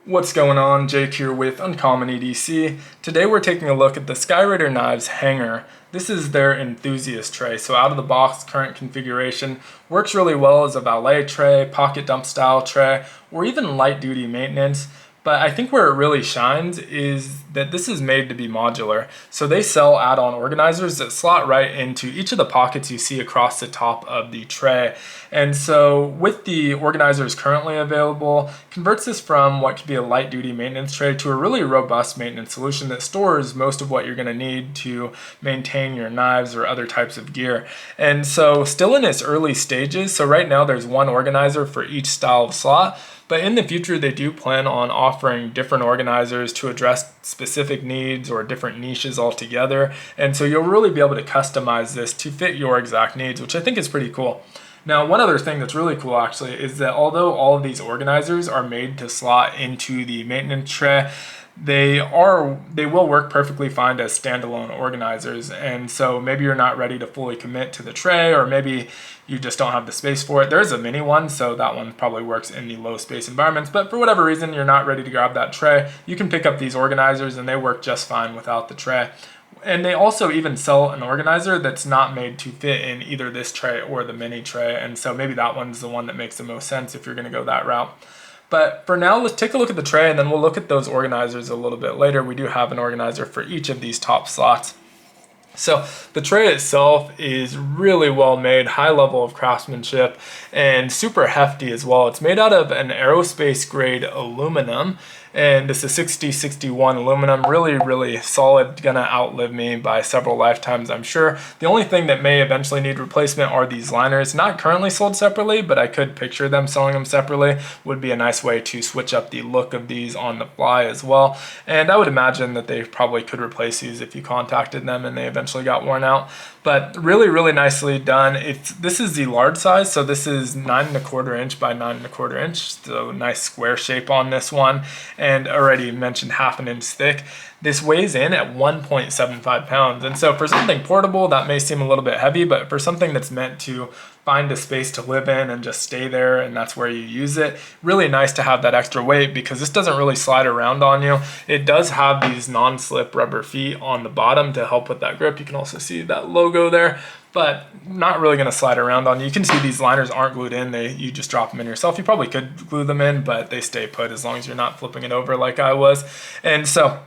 What's going on? Jake here with Uncommon EDC. Today we're taking a look at the Skyraider Knives Hangar. This is their Enthusiast Tray, so out of the box current configuration. Works really well as a valet tray, pocket dump style tray, or even light duty maintenance. But I think where it really shines is that this is made to be modular. So they sell add-on organizers that slot right into each of the pockets you see across the top of the tray. And so with the organizers currently available, converts this from what could be a light duty maintenance tray to a really robust maintenance solution that stores most of what you're going to need to maintain your knives or other types of gear. And so still in its early stages, so right now there's one organizer for each style of slot. But in the future, they do plan on offering different organizers to address specific needs or different niches altogether. And so you'll really be able to customize this to fit your exact needs, which I think is pretty cool. Now, one other thing that's really cool actually is that although all of these organizers are made to slot into the maintenance tray, they will work perfectly fine as standalone organizers. And so maybe you're not ready to fully commit to the tray, or maybe you just don't have the space for it. There's a mini one, so that one probably works in the low space environments, but for whatever reason you're not ready to grab that tray, you can pick up these organizers and they work just fine without the tray. And they also even sell an organizer that's not made to fit in either this tray or the mini tray, and so maybe that one's the one that makes the most sense if you're going to go that route. But for now, let's take a look at the tray and then we'll look at those organizers a little bit later. We do have an organizer for each of these top slots. So the tray itself is really well made, high level of craftsmanship, and super hefty as well. It's made out of an aerospace grade aluminum, and this is 6061 aluminum, really solid, gonna outlive me by several lifetimes, I'm sure. The only thing that may eventually need replacement are these liners, not currently sold separately, but I could picture them selling them separately. Would be a nice way to switch up the look of these on the fly as well. And I would imagine that they probably could replace these if you contacted them and they eventually got worn out. But really nicely done. This is the large size, so this is 9¼ inch by 9¼ inch, so nice square shape on this one, and already mentioned 1/2 inch thick. This weighs in at 1.75 pounds, and so for something portable that may seem a little bit heavy, but for something that's meant to find a space to live in and just stay there and that's where you use it, really nice to have that extra weight because this doesn't really slide around on you. It does have these non-slip rubber feet on the bottom to help with that grip. You can also see that logo there, but not really going to slide around on you. You can see these liners aren't glued in. You just drop them in yourself. You probably could glue them in, but they stay put as long as you're not flipping it over like I was. And so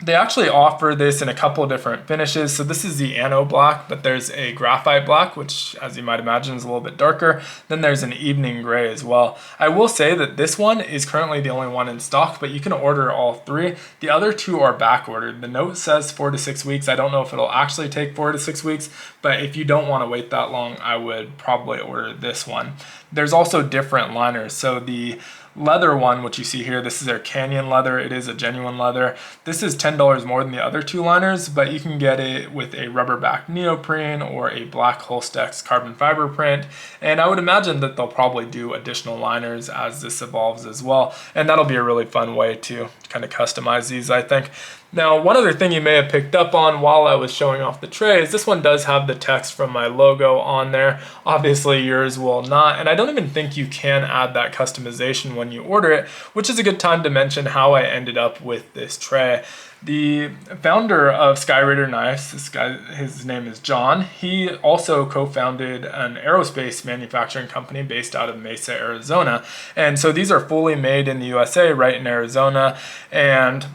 they actually offer this in a couple of different finishes. So this is the Anno Black, but there's a Graphite Black, which as you might imagine is a little bit darker. Then there's an Evening Gray as well. I will say that this one is currently the only one in stock, but you can order all three. The other two are back ordered. The note says 4 to 6 weeks. I don't know if it'll actually take 4 to 6 weeks, but if you don't want to wait that long, I would probably order this one. There's also different liners. So the leather one, which you see here, this is their Canyon leather. It is a genuine leather. This is $10 more than the other two liners, but you can get it with a rubber back neoprene or a black Holstex carbon fiber print. And I would imagine that they'll probably do additional liners as this evolves as well. And that'll be a really fun way to kind of customize these, I think. Now, one other thing you may have picked up on while I was showing off the tray is this one does have the text from my logo on there. Obviously, yours will not, and I don't even think you can add that customization when you order it, which is a good time to mention how I ended up with this tray. The founder of Skyraider Knives, this guy, his name is John, he also co-founded an aerospace manufacturing company based out of Mesa, Arizona. And so these are fully made in the USA, right in Arizona, and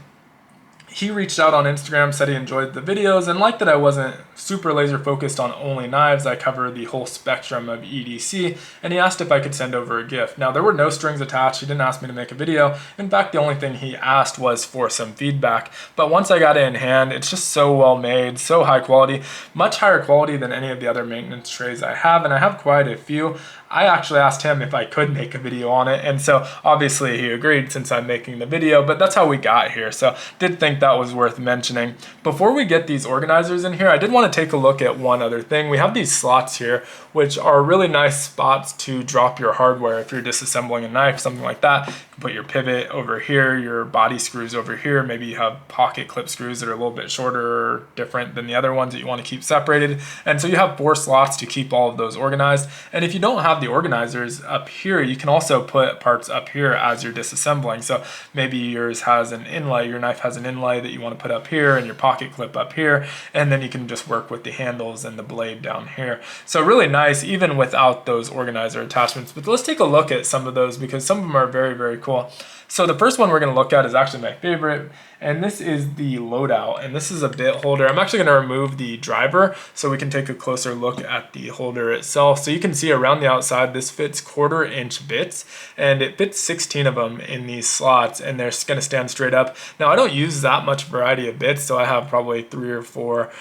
he reached out on Instagram, said he enjoyed the videos and liked that I wasn't super laser focused on only knives. I cover the whole spectrum of EDC, and he asked if I could send over a gift. Now, there were no strings attached. He didn't ask me to make a video. In fact, the only thing he asked was for some feedback. But once I got it in hand, it's just so well made, so high quality, much higher quality than any of the other maintenance trays I have, and I have quite a few. I actually asked him if I could make a video on it, and so obviously he agreed since I'm making the video, but that's how we got here, so did think that was worth mentioning. Before we get these organizers in here, I did want want to take a look at one other thing. We have these slots here, which are really nice spots to drop your hardware if you're disassembling a knife, something like that. You can put your pivot over here, your body screws over here. Maybe you have pocket clip screws that are a little bit shorter or different than the other ones that you want to keep separated. And so you have 4 slots to keep all of those organized. And if you don't have the organizers up here, you can also put parts up here as you're disassembling. So maybe yours has an inlay, your knife has an inlay that you want to put up here and your pocket clip up here. And then you can just work with the handles and the blade down here. So really nice even without those organizer attachments. But let's take a look at some of those because some of them are very, very cool. So the first one we're going to look at is actually my favorite, and this is the Loudout, and this is a bit holder. I'm actually going to remove the driver so we can take a closer look at the holder itself. So you can see around the outside this fits 1/4-inch bits, and it fits 16 of them in these slots, and they're going to stand straight up. Now I don't use that much variety of bits, so I have probably 3 or 4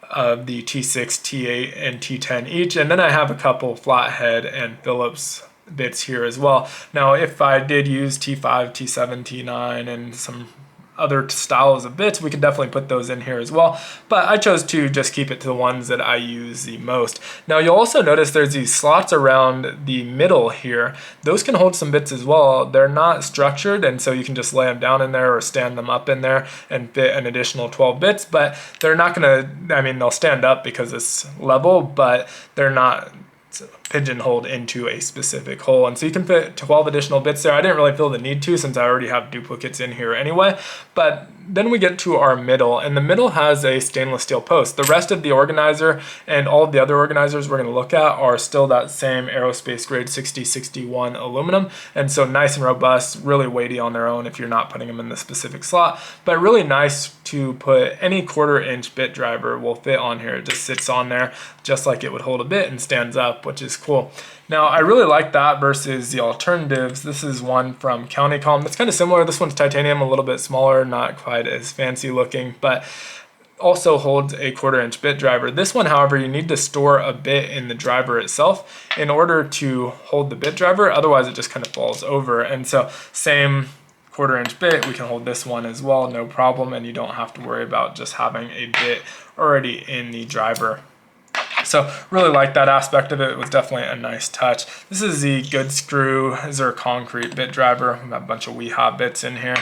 of the T6, T8, and T10 each, and then I have a couple flathead and Phillips bits here as well. Now if I did use T5, T7, T9, and some other styles of bits, we could definitely put those in here as well, but I chose to just keep it to the ones that I use the most. Now you'll also notice there's these slots around the middle here. Those can hold some bits as well. They're not structured, and so you can just lay them down in there or stand them up in there and fit an additional 12 bits, but they're not gonna, I mean, they'll stand up because it's level, but they're not pigeonholed into a specific hole, and so you can fit 12 additional bits there. I didn't really feel the need to since I already have duplicates in here anyway. But then we get to our middle, and the middle has a stainless steel post. The rest of the organizer and all of the other organizers we're going to look at are still that same aerospace grade 6061 aluminum, and so nice and robust, really weighty on their own if you're not putting them in the specific slot, but really nice to put. Any 1/4-inch bit driver will fit on here. It just sits on there just like it would hold a bit and stands up, which is cool. Now I really like that versus the alternatives. This is one from Countycom that's kind of similar. This one's titanium, a little bit smaller, not quite as fancy looking, but also holds a 1/4-inch bit driver. This one, however, you need to store a bit in the driver itself in order to hold the bit driver, otherwise it just kind of falls over. And so same 1/4-inch bit, we can hold this one as well, no problem, and you don't have to worry about just having a bit already in the driver. So really like that aspect of it. It was definitely a nice touch. This is the Good Screw Concrete bit driver. We have a bunch of WeHa bits in here.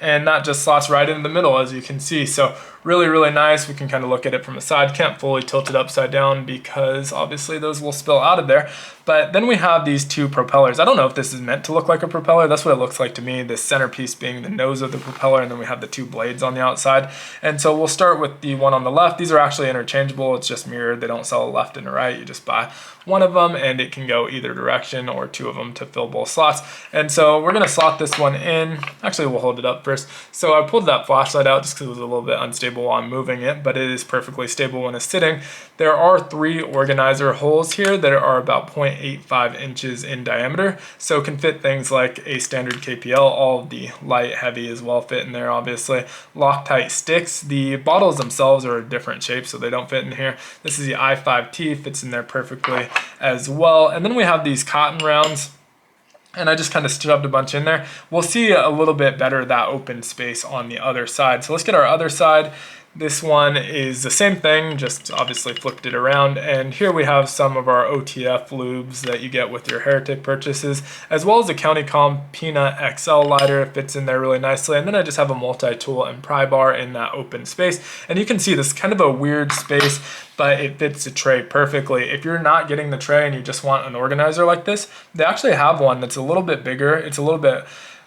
And that just slots right in the middle, as you can see. So really, really nice. We can kind of look at it from the side. Can't fully tilt it upside down because obviously those will spill out of there. But then we have these 2 propellers. I don't know if this is meant to look like a propeller. That's what it looks like to me. The centerpiece being the nose of the propeller, and then we have the 2 blades on the outside. And so we'll start with the one on the left. These are actually interchangeable. It's just mirrored. They don't sell a left and a right. You just buy one of them, and it can go either direction, or 2 of them to fill both slots. And so we're going to slot this one in. Actually, we'll hold it up first. So I pulled that flashlight out just because it was a little bit unstable while I'm moving it, but it is perfectly stable when it's sitting. There are 3 organizer holes here that are about 0.85 inches in diameter, so it can fit things like a standard KPL. All of the light, heavy as well fit in there, obviously. Loctite sticks. The bottles themselves are a different shape, so they don't fit in here. This is the I5T, fits in there perfectly as well. And then we have these cotton rounds, and I just kind of shoved a bunch in there. We'll see a little bit better that open space on the other side. So let's get our other side. This one is the same thing, just obviously flipped it around. And here we have some of our OTF lubes that you get with your Heretic purchases, as well as a Countycom Peanut XL lighter. It fits in there really nicely. And then I just have a multi-tool and pry bar in that open space. And you can see this kind of a weird space, but it fits the tray perfectly. If you're not getting the tray and you just want an organizer like this, they actually have one that's a little bit bigger. It's a little bit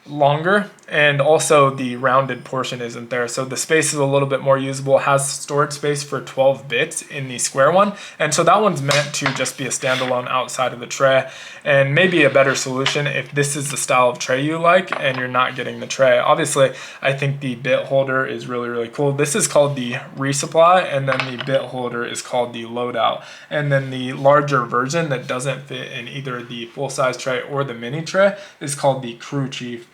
longer, and also the rounded portion isn't there, so the space is a little bit more usable. It has storage space for 12 bits in the square one, and so that one's meant to just be a standalone outside of the tray, and maybe a better solution if this is the style of tray you like and you're not getting the tray. Obviously I think the bit holder is really, really cool. This is called the Resupply, and then the bit holder is called the Loudout, and then the larger version that doesn't fit in either the full-size tray or the mini tray is called the Crew Chief.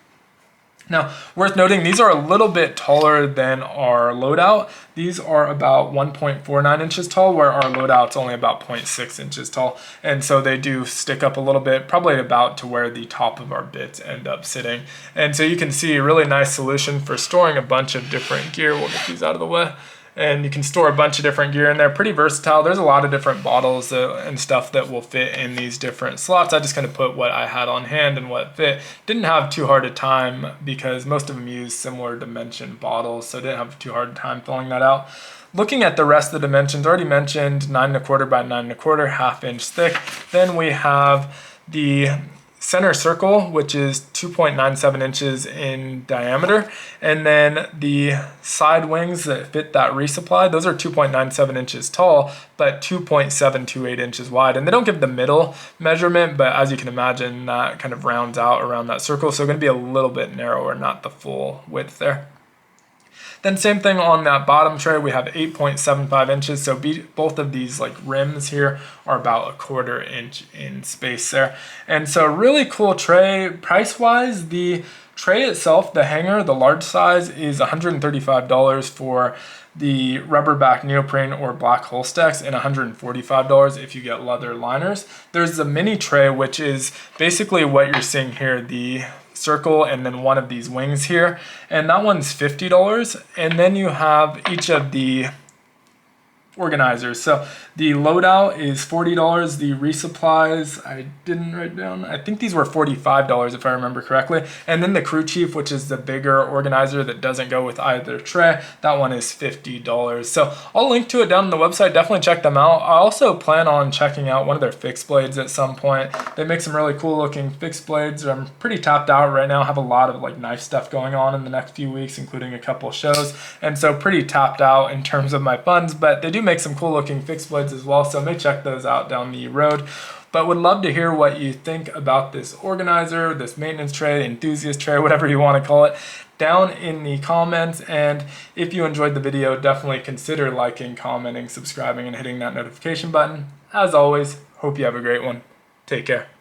Now, worth noting, these are a little bit taller than our Loudout. These are about 1.49 inches tall, where our Loudout's only about 0.6 inches tall. And so they do stick up a little bit, probably about to where the top of our bits end up sitting. And so you can see a really nice solution for storing a bunch of different gear. We'll get these out of the way. and you can store a bunch of different gear in there. Pretty versatile. There's a lot of different bottles and stuff that will fit in these different slots. I just kind of put what I had on hand and what fit. Didn't have too hard a time because most of them use similar dimension bottles, so didn't have too hard a time filling that out. Looking at the rest of the dimensions, already mentioned 9 1/4 by 9 1/4, 1/2 inch thick. Then we have the center circle, which is 2.97 inches in diameter, and then the side wings that fit that resupply, those are 2.97 inches tall, but 2.728 inches wide. And they don't give the middle measurement, but as you can imagine, that kind of rounds out around that circle, so going to be a little bit narrower, not the full width there. Then same thing on that bottom tray, we have 8.75 inches, so both of these like rims here are about 1/4 inch in space there. And so really cool tray. Price-wise, the tray itself, the hanger, the large size, is $135 for the rubber back neoprene or black hull stacks, and $145 if you get leather liners. There's the mini tray, which is basically what you're seeing here, the circle and then one of these wings here, and that one's $50. And then you have each of the organizers. So the loadout is $40. The resupplies, I didn't write down, I think these were $45 if I remember correctly. And then the crew chief, which is the bigger organizer that doesn't go with either tray, that one is $50. So I'll link to it down on the website. Definitely check them out. I also plan on checking out one of their fixed blades at some point. They make some really cool looking fixed blades. I'm pretty tapped out right now. I have a lot of like knife stuff going on in the next few weeks, including a couple shows, and so pretty tapped out in terms of my funds, but they do make some cool looking fixed blades as well, so may check those out down the road. But would love to hear what you think about this organizer, this maintenance tray, enthusiast tray, whatever you want to call it, down in the comments. And if you enjoyed the video, definitely consider liking, commenting, subscribing, and hitting that notification button. As always, hope you have a great one. Take care.